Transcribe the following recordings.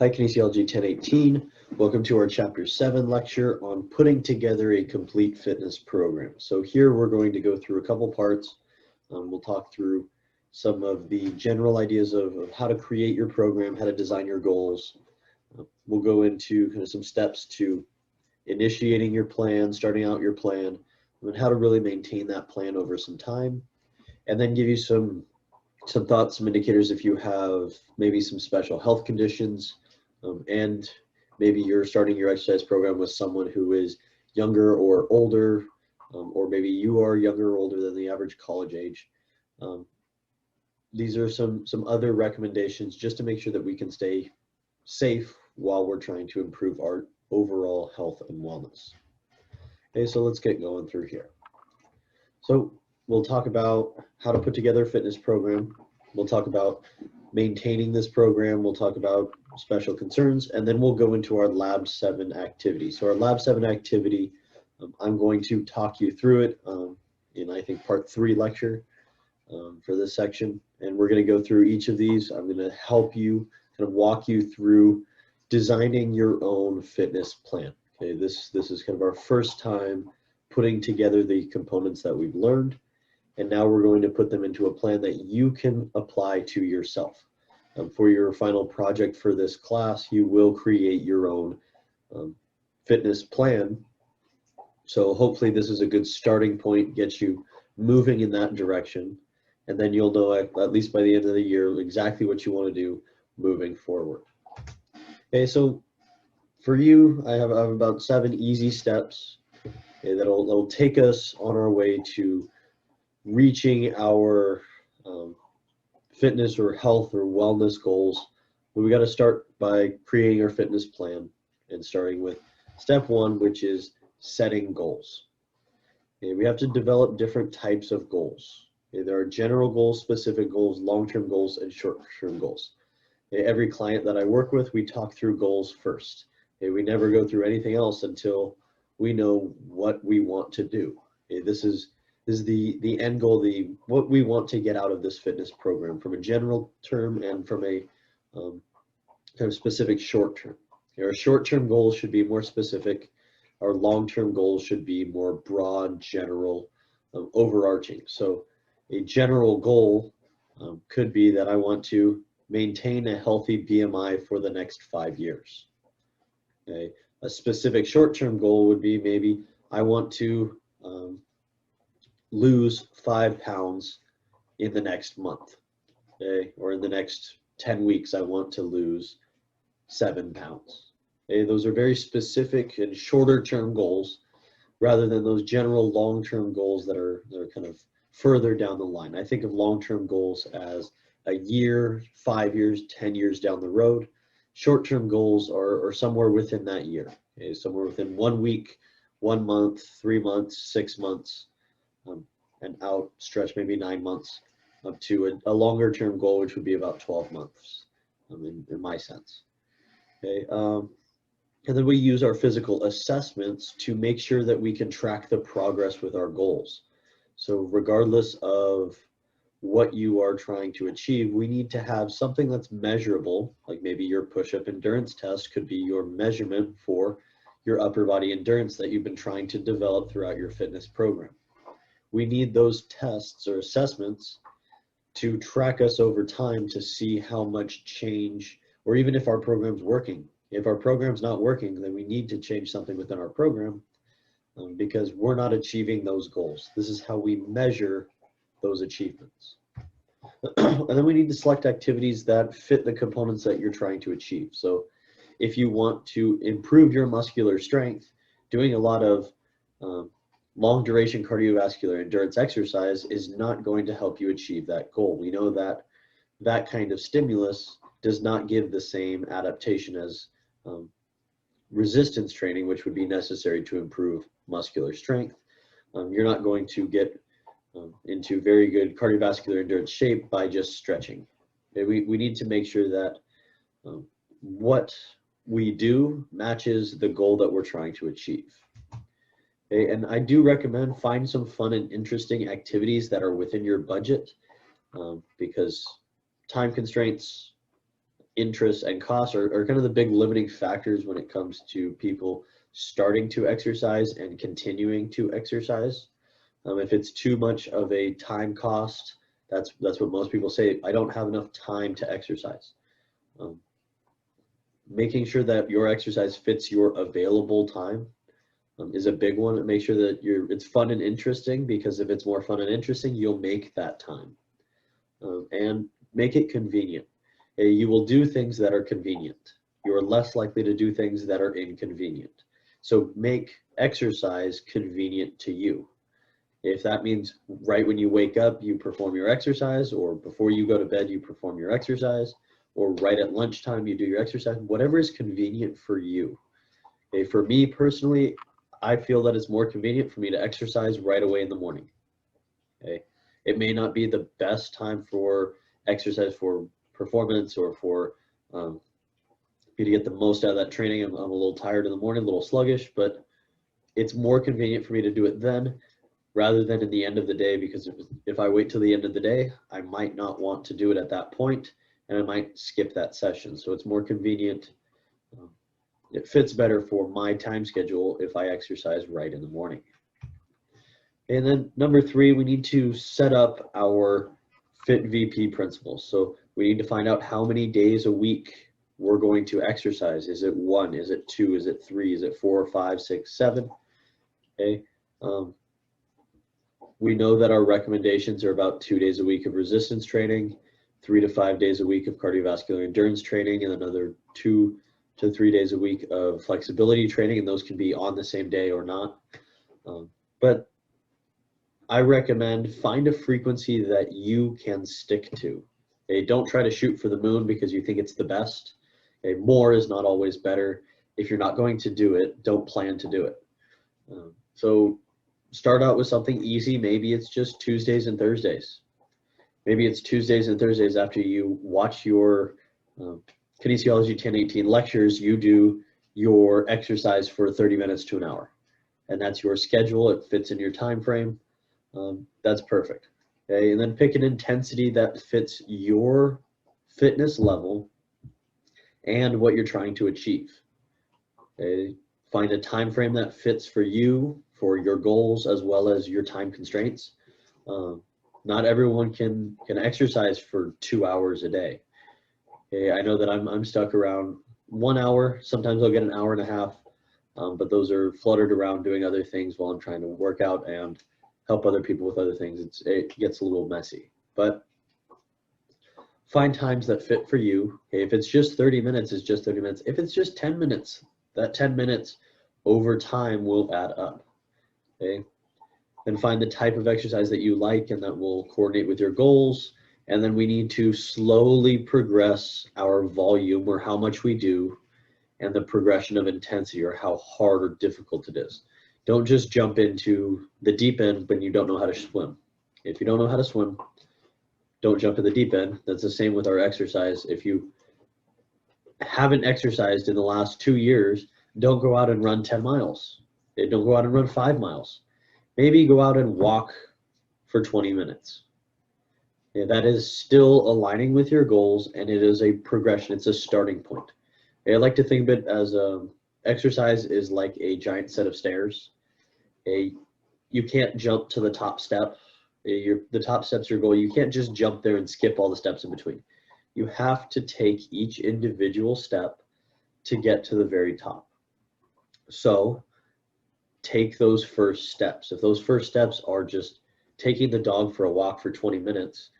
Hi, Kinesiology 1018. Welcome to our Chapter 7 lecture on putting together a complete fitness program. So here we're going to go through a couple parts. We'll talk through some of the general ideas of how to create your program, how to design your goals. We'll go into kind of some steps to initiating your plan, starting out your plan, and how to really maintain that plan over some time, and then give you some thoughts, some indicators if you have maybe some special health conditions, and maybe you're starting your exercise program with someone who is younger or older, or maybe you are younger or older than the average college age. These are some other recommendations just to make sure that we can stay safe while we're trying to improve our overall health and wellness. Okay, so let's get going through here. So we'll talk about how to put together a fitness program. We'll talk about maintaining this program. We'll talk about special concerns, and then we'll go into our Lab 7 activity. So our Lab 7 activity, I'm going to talk you through it in, I think, part 3 lecture for this section. And we're going to go through each of these. I'm going to help you, kind of walk you through designing your own fitness plan. Okay, this is kind of our first time putting together the components that we've learned. And now we're going to put them into a plan that you can apply to yourself. For your final project for this class, you will create your own fitness plan. So hopefully this is a good starting point, gets you moving in that direction. And then you'll know at least by the end of the year exactly what you want to do moving forward. Okay, so for you, I have about 7 easy steps that'll take us on our way to reaching our fitness or health or wellness goals. But we got to start by creating our fitness plan and starting with step 1, which is setting goals. Okay, we have to develop different types of goals. Okay, there are general goals, specific goals, long-term goals, and short-term goals. Okay, every client that I work with, we talk through goals first. Okay, we never go through anything else until we know what we want to do. Okay, this is the end goal, what we want to get out of this fitness program from a general term and from a kind of specific short term. Okay, our short-term goals should be more specific. Our long-term goals should be more broad, general, overarching. So a general goal could be that I want to maintain a healthy BMI for the next 5 years. Okay, a specific short-term goal would be maybe I want to lose 5 pounds in the next month, okay? Or in the next 10 weeks, I want to lose 7 pounds. Okay? Those are very specific and shorter term goals rather than those general long-term goals that are kind of further down the line. I think of long-term goals as a year, 5 years, 10 years down the road. Short-term goals are somewhere within that year, okay? Somewhere within 1 week, 1 month, 3 months, 6 months, and outstretch maybe 9 months up to a longer term goal, which would be about 12 months in my sense. Okay, and then we use our physical assessments to make sure that we can track the progress with our goals. So regardless of what you are trying to achieve, we need to have something that's measurable, like maybe your push-up endurance test could be your measurement for your upper body endurance that you've been trying to develop throughout your fitness program. We need those tests or assessments to track us over time to see how much change, or even if our program's working. If our program's not working, then we need to change something within our program because we're not achieving those goals. This is how we measure those achievements. And then we need to select activities that fit the components that you're trying to achieve. So if you want to improve your muscular strength, doing a lot of long duration cardiovascular endurance exercise is not going to help you achieve that goal. We know that that kind of stimulus does not give the same adaptation as resistance training, which would be necessary to improve muscular strength. You're not going to get into very good cardiovascular endurance shape by just stretching. Okay, we need to make sure that what we do matches the goal that we're trying to achieve. Okay, and I do recommend find some fun and interesting activities that are within your budget because time constraints interests and costs are kind of the big limiting factors when it comes to people starting to exercise and continuing to exercise. If it's too much of a time cost, that's what most people say. I don't have enough time to exercise. Making sure that your exercise fits your available time is a big one. Make sure that it's fun and interesting, because if it's more fun and interesting, you'll make that time. And make it convenient. You will do things that are convenient. You are less likely to do things that are inconvenient. So make exercise convenient to you. If that means right when you wake up, you perform your exercise, or before you go to bed, you perform your exercise, or right at lunchtime, you do your exercise, whatever is convenient for you. Okay, for me personally, I feel that it's more convenient for me to exercise right away in the morning. Okay, it may not be the best time for exercise for performance or for you to get the most out of that training. I'm a little tired in the morning, a little sluggish, but it's more convenient for me to do it then rather than in the end of the day, because if I wait till the end of the day, I might not want to do it at that point, and I might skip that session. So it's more convenient. It fits better for my time schedule if I exercise right in the morning. And then number 3, we need to set up our Fit VP principles. So we need to find out how many days a week we're going to exercise. Is it 1? Is it 2? Is it 3? Is it 4, 5, 6, 7? Okay. We know that our recommendations are about 2 days a week of resistance training, 3 to 5 days a week of cardiovascular endurance training, and another 2 to 3 days a week of flexibility training, and those can be on the same day or not. But I recommend find a frequency that you can stick to. Okay, don't try to shoot for the moon because you think it's the best. Okay, more is not always better. If you're not going to do it, don't plan to do it. So start out with something easy. Maybe it's just Tuesdays and Thursdays. Maybe it's Tuesdays and Thursdays after you watch your Kinesiology 1018 lectures, you do your exercise for 30 minutes to an hour. And that's your schedule. It fits in your time frame. That's perfect. Okay, and then pick an intensity that fits your fitness level and what you're trying to achieve. Okay, find a time frame that fits for you, for your goals, as well as your time constraints. Not everyone can exercise for 2 hours a day. Okay, I know that I'm stuck around 1 hour. Sometimes I'll get an hour and a half, but those are fluttered around doing other things while I'm trying to work out and help other people with other things. It gets a little messy, but find times that fit for you. Okay, if it's just 30 minutes, it's just 30 minutes. If it's just 10 minutes, that 10 minutes over time will add up. Okay, and find the type of exercise that you like and that will coordinate with your goals. And then we need to slowly progress our volume, or how much we do, and the progression of intensity, or how hard or difficult it is. Don't just jump into the deep end when you don't know how to swim. If you don't know how to swim, don't jump in the deep end. That's the same with our exercise. If you haven't exercised in the last 2 years, don't go out and run 10 miles. Don't go out and run 5 miles. Maybe go out and walk for 20 minutes. Yeah, that is still aligning with your goals, and it is a progression. It's a starting point. I like to think of it as exercise is like a giant set of stairs. You can't jump to the top step. The top step's your goal. You can't just jump there and skip all the steps in between. You have to take each individual step to get to the very top. So take those first steps. If those first steps are just taking the dog for a walk for 20 minutes,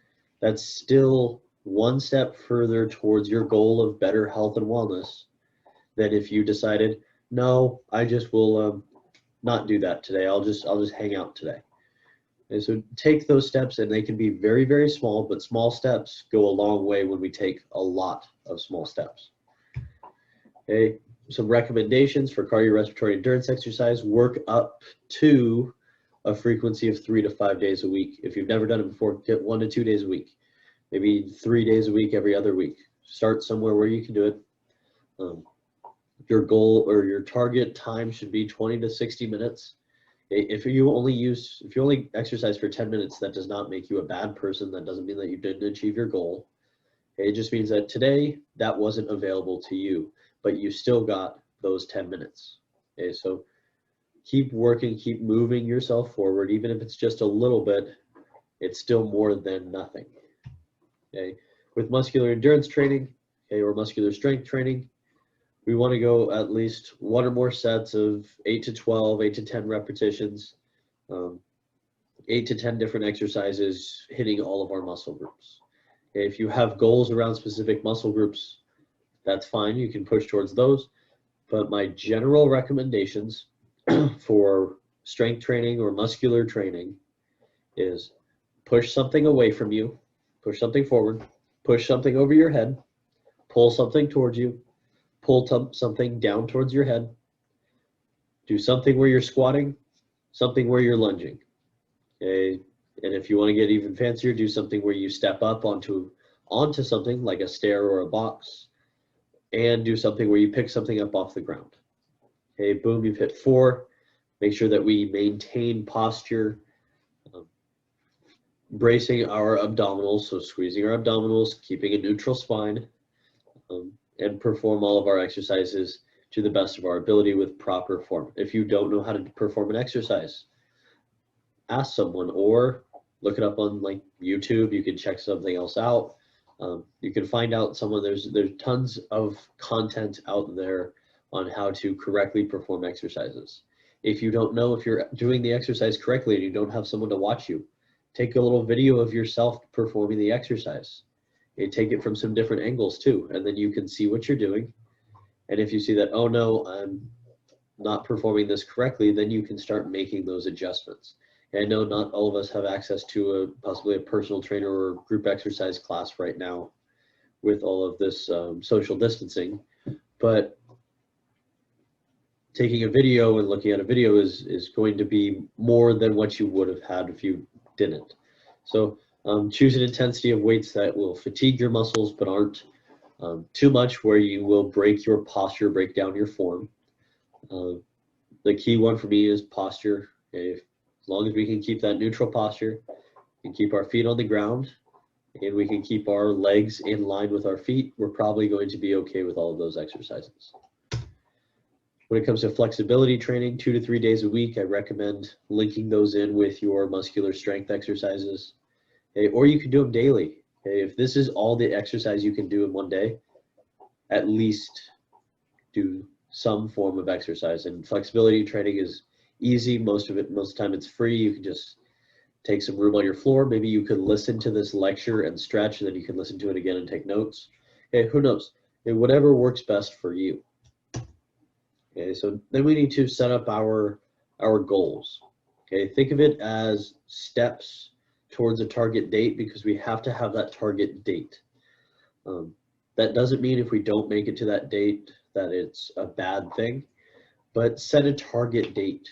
that's still one step further towards your goal of better health and wellness than if you decided, no, I just will not do that today. I'll just hang out today. And so take those steps, and they can be very, very small, but small steps go a long way when we take a lot of small steps. Okay, some recommendations for cardiorespiratory endurance exercise: work up to a frequency of 3 to 5 days a week. If you've never done it before, get 1 to 2 days a week, maybe 3 days a week, every other week. Start somewhere where you can do it. Your goal or your target time should be 20 to 60 minutes. If you only exercise for 10 minutes, that does not make you a bad person. That doesn't mean that you didn't achieve your goal. Okay, it just means that today that wasn't available to you, but you still got those 10 minutes. Okay, so keep working, keep moving yourself forward, even if it's just a little bit, it's still more than nothing. Okay, with muscular endurance training, okay, or muscular strength training, we want to go at least one or more sets of 8 to 12, 8 to 10 repetitions, 8 to 10 different exercises, hitting all of our muscle groups. Okay, if you have goals around specific muscle groups, that's fine, you can push towards those. But my general recommendations for strength training or muscular training is push something away from you, push something forward, push something over your head, pull something towards you, pull something down towards your head, do something where you're squatting, something where you're lunging. Okay? And if you want to get even fancier, do something where you step up onto something like a stair or a box, and do something where you pick something up off the ground. Okay, boom, you've hit 4. Make sure that we maintain posture, bracing our abdominals, so squeezing our abdominals, keeping a neutral spine, and perform all of our exercises to the best of our ability with proper form. If you don't know how to perform an exercise, ask someone or look it up on like YouTube. You can check something else out. You can find out someone, there's tons of content out there on how to correctly perform exercises. If you don't know if you're doing the exercise correctly and you don't have someone to watch you, take a little video of yourself performing the exercise. You take it from some different angles too, and then you can see what you're doing. And if you see that, oh no, I'm not performing this correctly, then you can start making those adjustments. And I know not all of us have access to possibly a personal trainer or group exercise class right now with all of this social distancing, but taking a video and looking at a video is going to be more than what you would have had if you didn't. So choose an intensity of weights that will fatigue your muscles but aren't too much where you will break your posture, break down your form. The key one for me is posture. Okay? As long as we can keep that neutral posture, and keep our feet on the ground, and we can keep our legs in line with our feet, we're probably going to be okay with all of those exercises. When it comes to flexibility training, 2 to 3 days a week, I recommend linking those in with your muscular strength exercises. Okay? Or you can do them daily. Okay? If this is all the exercise you can do in one day, at least do some form of exercise. And flexibility training is easy. Most of the time it's free. You can just take some room on your floor. Maybe you could listen to this lecture and stretch, and then you can listen to it again and take notes. Okay, who knows? Okay, whatever works best for you. Okay, so then we need to set up our goals. Okay, think of it as steps towards a target date, because we have to have that target date. That doesn't mean if we don't make it to that date that it's a bad thing, but set a target date.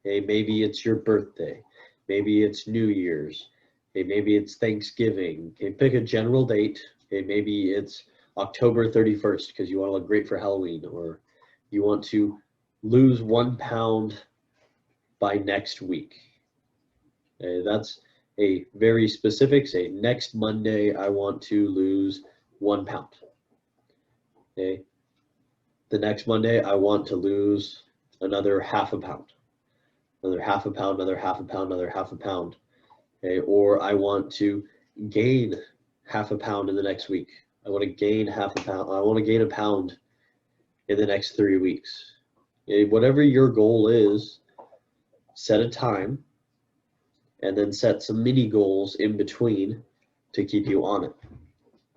Okay, maybe it's your birthday, maybe it's New Year's, okay, maybe it's Thanksgiving. Okay, pick a general date. Okay, maybe it's October 31st because you want to look great for Halloween, or you want to lose 1 pound by next week. Okay, that's a very specific, say next Monday I want to lose 1 pound. Okay, the next Monday I want to lose another half a pound, another half a pound, another half a pound, another half a pound. Okay, or I want to gain half a pound in the next week. I want to gain half a pound. I want to gain a pound in the next 3 weeks. Okay, whatever your goal is, set a time and then set some mini goals in between to keep you on it.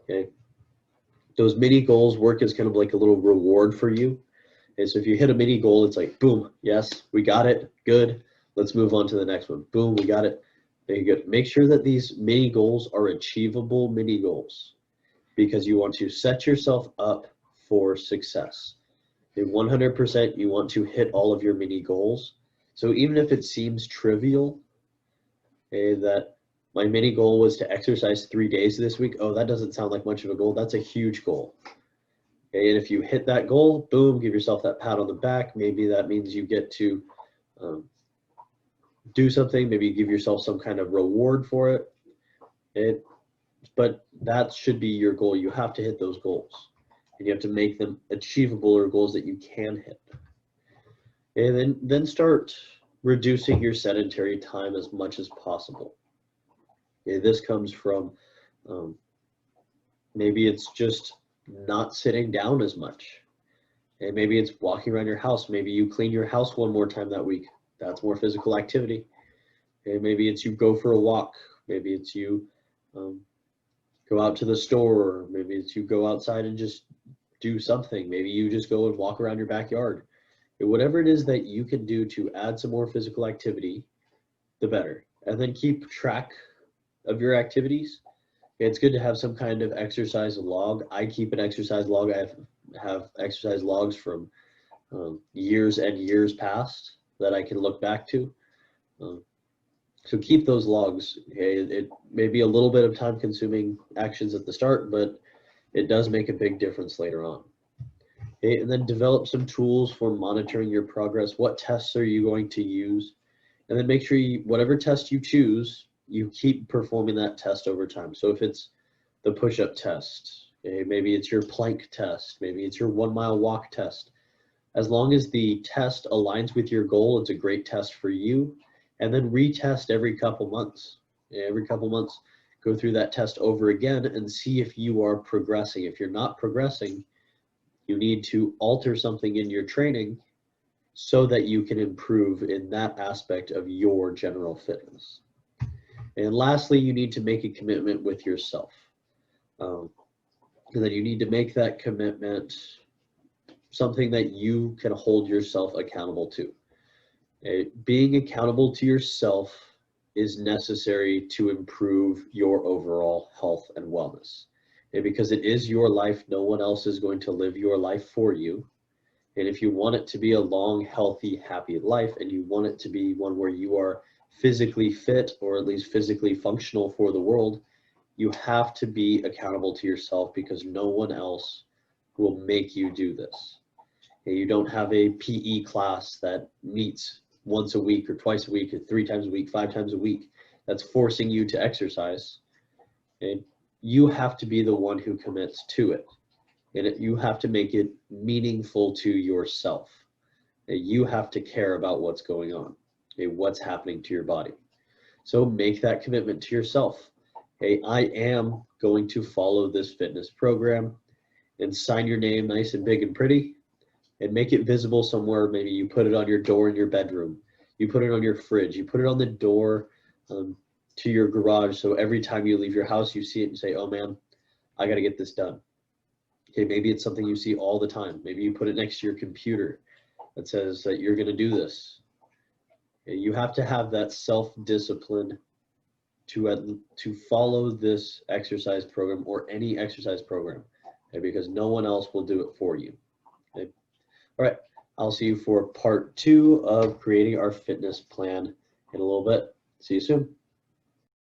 Okay, those mini goals work as kind of like a little reward for you. And so if you hit a mini goal, it's like, boom, yes, we got it, good. Let's move on to the next one. Boom, we got it. Very good. Make sure that these mini goals are achievable mini goals, because you want to set yourself up for success. 100% you want to hit all of your mini goals. So even if it seems trivial, okay, that my mini goal was to exercise 3 days this week, oh, that doesn't sound like much of a goal. That's a huge goal. Okay, and if you hit that goal, boom, give yourself that pat on the back. Maybe that means you get to do something. Maybe give yourself some kind of reward for it. but that should be your goal. You have to hit those goals, and you have to make them achievable or goals that you can hit. And then start reducing your sedentary time as much as possible. Okay, this comes from maybe it's just not sitting down as much. And maybe it's walking around your house. Maybe you clean your house one more time that week. That's more physical activity. And maybe it's you go for a walk. Maybe it's you go out to the store. Maybe it's you go outside and just do something. Maybe you just go and walk around your backyard. And whatever it is that you can do to add some more physical activity, the better. And then keep track of your activities. It's good to have some kind of exercise log. I keep an exercise log. I have exercise logs from years and years past that I can look back to. So keep those logs. Okay? It may be a little bit of time consuming actions at the start, but it does make a big difference later on. Okay? And then develop some tools for monitoring your progress. What tests are you going to use? And then make sure whatever test you choose, you keep performing that test over time. So if it's the push-up test, okay, maybe it's your plank test, maybe it's your 1 mile walk test. As long as the test aligns with your goal, it's a great test for you. And then retest every couple months. Every couple months, go through that test over again and see if you are progressing. If you're not progressing, you need to alter something in your training so that you can improve in that aspect of your general fitness. And lastly, you need to make a commitment with yourself. And then you need to make that commitment something that you can hold yourself accountable to. Being accountable to yourself is necessary to improve your overall health and wellness. And because it is your life, no one else is going to live your life for you. And if you want it to be a long, healthy, happy life, and you want it to be one where you are physically fit or at least physically functional for the world, you have to be accountable to yourself because no one else will make you do this. You don't have a PE class that meets once a week or twice a week or 3 times a week, 5 times a week that's forcing you to exercise. And you have to be the one who commits to it. And you have to make it meaningful to yourself. You have to care about what's going on, what's happening to your body. So make that commitment to yourself. Hey, I am going to follow this fitness program, and sign your name nice and big and pretty and make it visible somewhere. Maybe you put it on your door in your bedroom. You put it on your fridge. You put it on the door to your garage. So every time you leave your house, you see it and say, oh man, I got to get this done. Okay, maybe it's something you see all the time. Maybe you put it next to your computer that says that you're going to do this. Okay, you have to have that self-discipline to follow this exercise program or any exercise program, okay, because no one else will do it for you. Okay? All right, I'll see you for part 2 of creating our fitness plan in a little bit. See you soon.